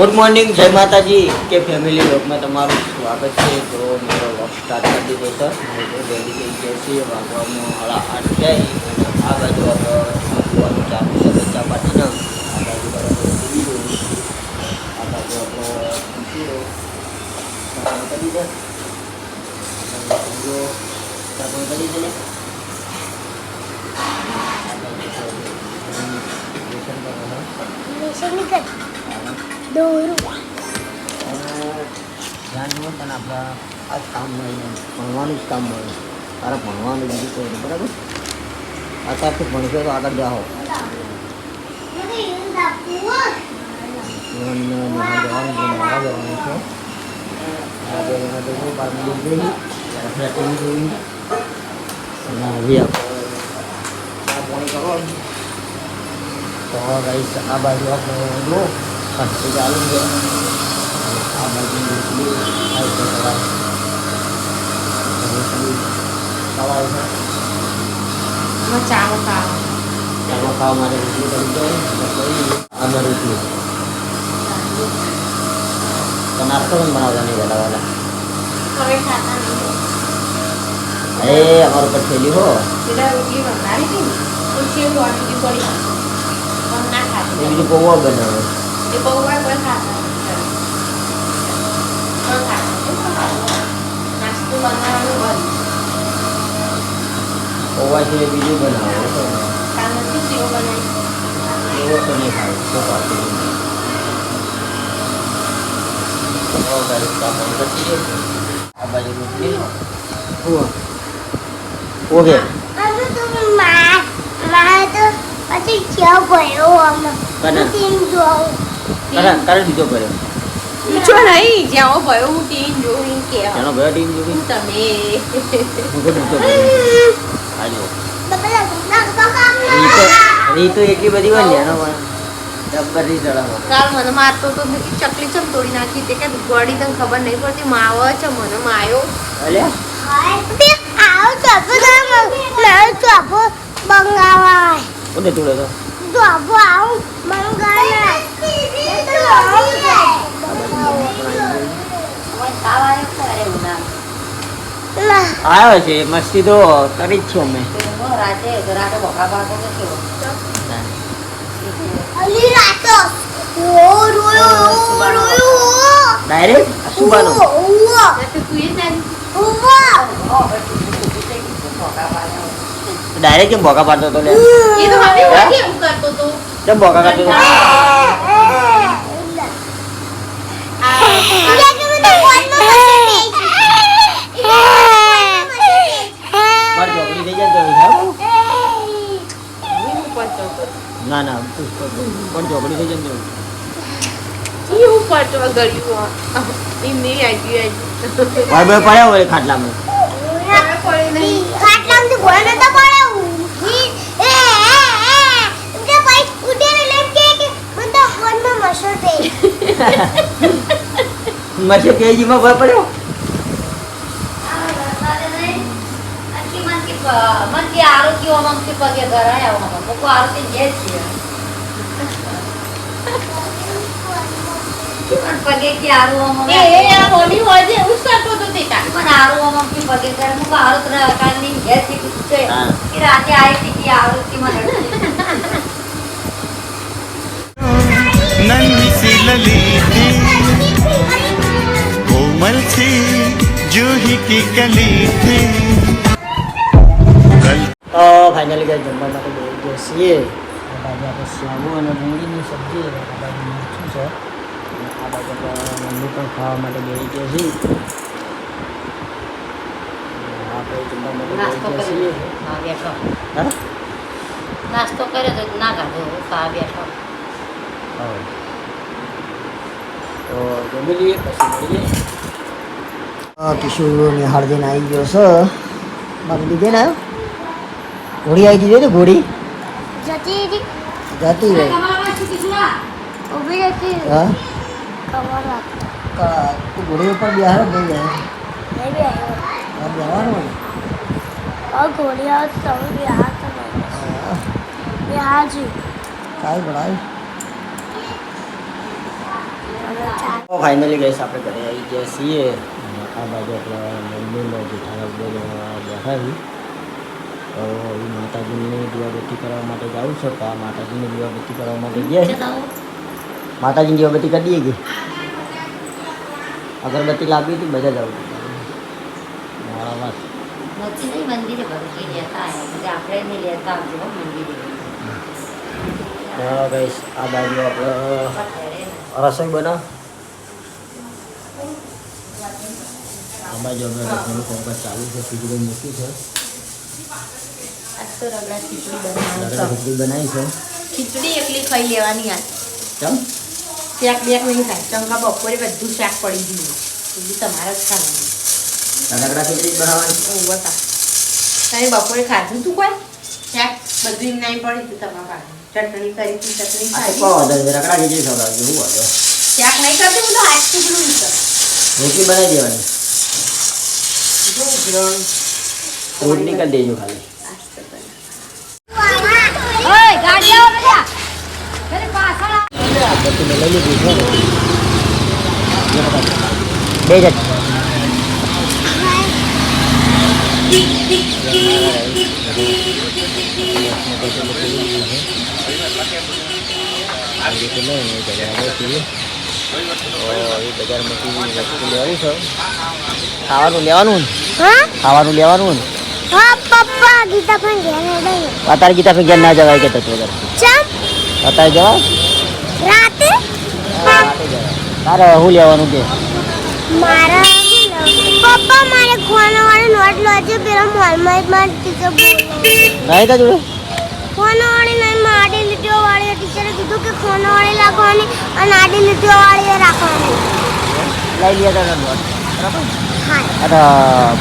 Good morning, जय माता जी के फैमिली व्लॉग में તમારું સ્વાગત છે। તો મારો વ્લોગ સ્ટાર્ટ કરી દીધો છે। ડેલી થઈ જશે વાગવામાં 8:30 થાય અને આ બાજુ આપણું ચાલુ છે બચ્ચા પાર્ટીના। આ બાજુ બરાબર આ બાજુ ધ્યાન જુઓ પણ આપણા આ જ કામ મળે, ભણવાનું જ કામ મળે। તારે ભણવાનું બીજું કોઈ નહીં, બરાબર? અત્યારથી ભણશો તો આગળ જાઓ। તો ગાઈસ આ બાજુ આપણે જો ચાલુ છે। આ બાજુ ચાલો ખાવા માટે રોટલી કરી દો અને રોટલી તો નાસ્તો પણ બનાવતા નહીં વહેલા વહેલા। એ અમારું ઉપર થેલી હો બીજું પૌવા બનાવે પૌવા છે બીજું બનાવે એવો તો નહીં ખાય તો પાછું આ બાજુ રોટલી ઓકે કરે બીજો કર્યો જો નહીં જ્યાં ભયો હું ટીમ જોઈ કે એનો ભયો ટીમ જોઈ તમે રીતો એટલી બધી હોય ને એનો ડબ્બર ની ચડાવવા કાલ મને મારતો તો ચકલી ચમ તોડી નાખી તે કે ગોડી તને ખબર નહીં પડતી માવો છે મને માયો અલે આવ ચપો ચપો બંગાવા કોને તોડે તો ચપો આવ મંગાના આવ્યો છે મસ્તી તો કરી જ છું અમે ડાયરેક્ટ સુબાનો ડાયરેક્ટ કેમ ભોકા પાડતો હતો લે કેમ ભોકા કાઢતો હતો ના ના પણ ચોકડી થઈ જાય એવું પડતો ગળ્યું એમ નહીં આવી પડ્યા હોય ખાટલામાં મશે કેજીમાં ભય પડ્યો મને આરોગ્ય મમતી પગે કરાયા લોકો આરોગ્ય જે છે પગે કે આરો મમ એ હોલી હોય છે ઉસ કરતો તો દેતા પણ આરો મમતી પગે કરે મુકો આરો તરા કાલની જે છે કે રાતે આવી હતી આરોગ્ય મને नन्ही सी लली थी कोमल सी जूही की कली थी। તો ફાઇનલી ગાઈસ જમવા માટે બેસી ગયા છીએ। આ બાજુ આપણે સ્લાવો અને ડુંગળીની સબ્જી, આ બાજુ મરચું છે, આ બાજુ મમ્મી પણ ખાવા માટે બેસી ગયા છીએ। આપણે જમવા માટે બેસી ગયા છીએ। હા નાસ્તો કર્યો તો ના ખાધો ખા બેઠો તો જમી લઈએ પછી મળીએ। કિશોર નિહાળ દઈને આવી ગયો છે। બાકી દીધે ને ઘોડી આવી ગઈ ને ઘોડી જતી જતી રહી ઉભી રહેતી હા કમર તું ઘોડી ઉપર બિહાર નહીં જાય નહીં બી આવ્યો જવાનું ઘોડી આવે તો તમે બિહાર તો નહીં બિહાર જી કાંઈ ભણાય અને ફાઇનલી ગઈશ આપણે ઘરે આવી ગયા છીએ અને આ બાજુ આપણે મંદિરમાં જેઠાલાલ બેઠા છીએ તો એ માતાજીની દીવાબત્તી કરવા માટે જાઉં છું તો આ માતાજીની દીવાબત્તી કરવા માટે ગયા છે માતાજીની દીવાબત્તી કરી દઈએ ગઈ અગરબત્તી લાવી હતી બધા જવું મારા વાત નથી નહીં મંદિરે ભરતી લેતા આવ્યા પછી આપણે નહીં લેતા આવજો હો મંદિરે તો ગઈશ આ બાજુ આપણે રસોઈ બનાવ આ બાજુ આપણે રસોઈનું કામકાજ ચાલુ છે ખીચડી મૂકી છે આજ તો રગડા ખીચડી રગડા ખીચડી બનાવી છે ખીચડી એકલી ખાઈ લેવાની આજ કેમ શાક બેક નહીં થાય ચંકા બપોરે બધું શાક પડી ગયું એટલે તમારે જ ખાવાનું રગડા ખીચડી જ બનાવવાની એવું હતા તારે બપોરે ખાધું તું કોઈ શાક બધું નહીં પડી તું તમારા ચટણી કરી તું ચટણી આ તો ખાધી કહો રગડા ખીચડી ખવડાવજો શું વાંધો શાક નહીં કરતી હું તો હાથ ટુકડું નહીં કર રોટલી બનાવી દેવાની જો ગ્રણ રોટલી કરી દેજો ખાલી ઓય ગાડી આવો બેટા અરે પાછળ આવ. બધું મેં લઈ લીધું છે બે જ ખાવાનું લેવાનું હા ખાવાનું લેવાનું ને હા પપ્પા ગીતા પણ ઘેર નહીં અત્યારે ગીતા ફી ઘેર ના જવાય કે તત્વ ચમ અત્યારે જવા રાતે તારે શું લેવાનું કે મારા પપ્પા મારે ખોના વાળી નોટ લોજે પેલા મોલમાં માં ટીચર બોલ નહીં તા જોડે ખોના વાળી નહીં માં આડી લીટીઓ વાળી ટીચરે કીધું કે ખોના વાળી રાખવાની અને આડી લીટીઓ વાળી રાખવાની લઈ લે તારે નોટ બરાબર હા અરે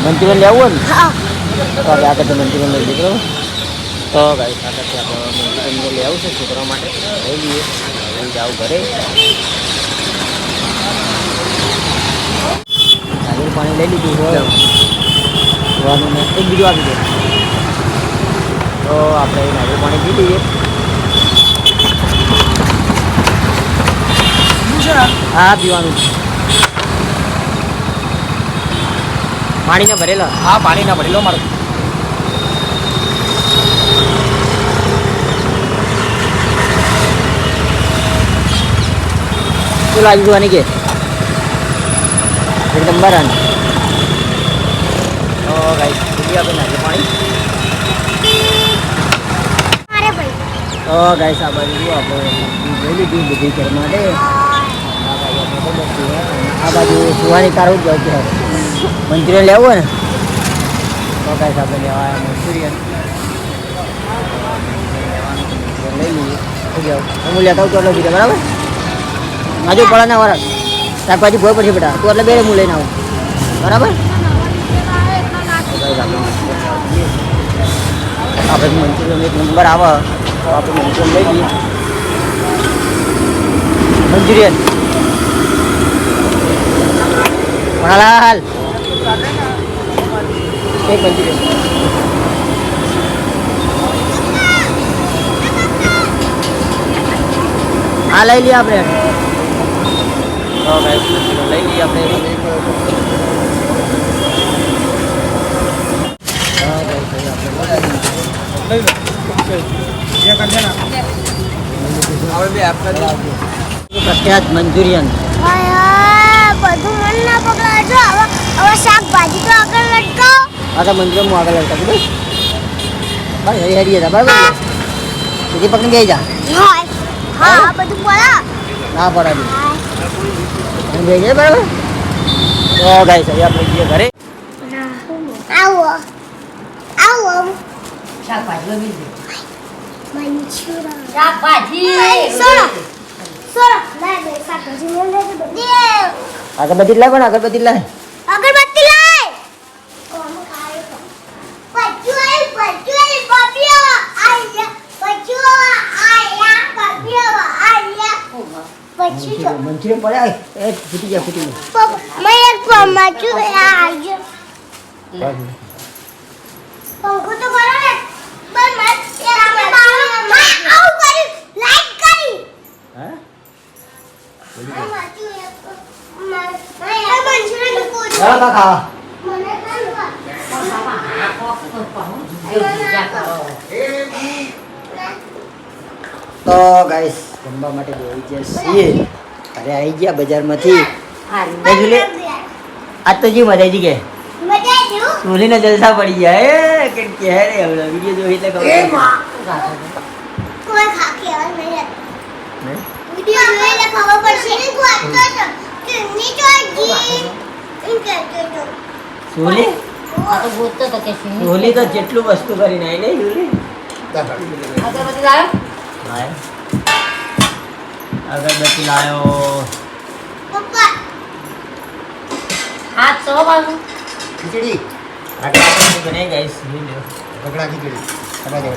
મંચુરિયન લેવું હોય હા ને તો આપણે આગળ મંચુરિયન લઈ લીધું તો ગાઈસ આગળથી આપણે મંચુરિયન લઈ આવું છે છોકરા માટે લઈ લઈએ હવે જાઉં ઘરે નારિયેળ પાણી લઈ લીધું છે જોવાનું ને એક બીજું આપી દે તો આપણે નારિયેળ પાણી પી લઈએ હા પીવાનું છે પાણીને ભરેલા હા પાણીના ભરેલો મારો શું લાગી ગયું આની કે એકદમ બરાબર તો ગાઈસ પીલી આપણે નાખીએ પાણી મારે ભાઈ તો ગાઈસ આ બાજુ આપણે લઈ લીધી બધી ઘર માટે આ બાજુ સુવાની કાઢવું જ જવું મંચુરિયન લેવું હોય ને તો ગાઈસ આપણે લેવા મંચુરિયન લઈ લઈએ શું કહેવું હું લેતા આવું તો એટલે બીજા બરાબર આજુ પડાના વાળા શાકભાજી ભોય પડશે બેટા તું એટલે બે હું લઈને આવું બરાબર આપણે મંચુરિયન એક નંબર આવે તો આપણે મંચુરિયન લઈ લઈએ મંચુરિયન ભણાલાલ એક મંચુરિયન આ લઈ લઈએ આપણે તો ગાઈસ લઈ લઈએ આપણે પ્રખ્યાત મંચુરિયન બધું મન ના પકડાજો હવે હવે શાકભાજી તો આગળ લટકાવો આગળ મંચુરિયન હું આગળ લડતા બસ હરી હરી હતા બરાબર સુધી પકડી ગઈ જા હોય હા બધું બોલા ના પડાવી ગઈ જાય બરાબર તો ગાઈસ હવે આપણે જઈએ ઘરે આવો આવો શાકભાજી બી દે. મંચુરા શાકભાજી સોરા સોરા લે દે શાકભાજી લે દે અગરબત્તી લાવ પણ અગરબત્તી લાવ અગરબત્તી લાય કોમ ખાય પચુઆઈ પચુઆઈ પપિયો આયા પચુઆ આયા પપિયો આયા પચુઆ મંચુરિયન પડ્યા એ ફૂટી ગયા મેં એક પમાચું આયા પંખો તો કરો ને બસ મત આપણે બાળો આવું કરી લાઈક કરી હા આ કાકા તો ગાઈસ જમવા માટે બેસી ગયા છીએ અરે આવી ગયા બજારમાંથી આજ તો જી મજા આવી કે સુલીને જલસા પડી ગયા એ કે કહે રે હવે વિડિયો જોઈ એટલે ખબર સુલી સુલી તો જેટલું વસ્તુ કરી નાઈ ને સુલી અગરબત્તી લાયો ખીચડી રગડા બને ગાઈસ રગડા ખીચડી ખાવા દે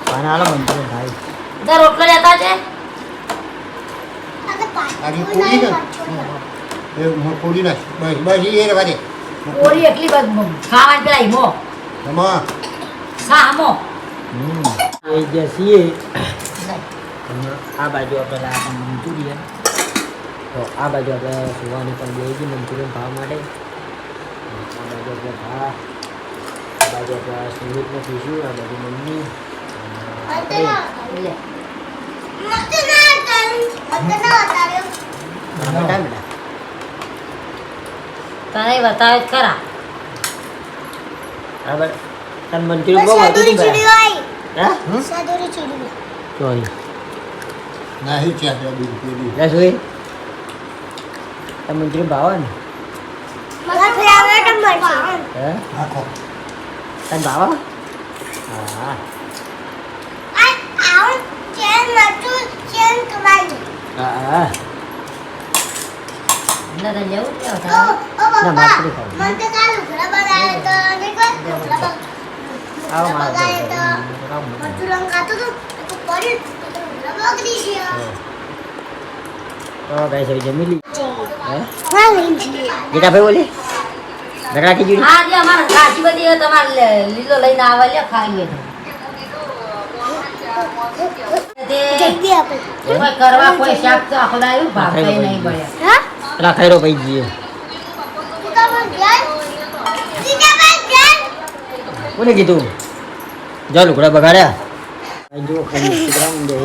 પાના આલો મંત્ર ભાઈ રોટલો લેતા છે આજી પૂરી ને એ પૂરી ના બસ બસ એ રવા દે ઓરી એટલી બધ ખાવાની પેલા ઈમો તમા સામો એ જે છીએ આ બાજુ આપણે મંચુરિયન તો આ બાજુ આપણે સુવાની પણ બેસી મંચુરિયન ખાવા માટે આ બાજુ આપણે આ બાજુ આપણે સુરતને પીશું આ બાજુ મમ્મી તને બતાવે ખરા બરાબર તને મંચુરિયન બહુ હતું હતું હા સોરી નહીં છે આ બી પેલી લે સોરી તને મંચુરિયન ભાવે ને હે આખો તને ભાવે હા હા એટલે તો લેવું જ લેવું ના માત્ર આવો તો ગાઈસ હવે જમી લી હે બેટા ભાઈ બોલી રગડા ખીચડી હા જે અમાર કાચી બધી તમારે લીલો લઈને આવે લે ખાઈએ કોઈ કરવા કોઈ શાક તો આખો દાયું ભાગતા નહીં પડ્યા રાખાઈ રો ભાઈ જીએ કોને કીધું જા લુકડા બગાડ્યા જો ખાલી ઇન્સ્ટાગ્રામ દે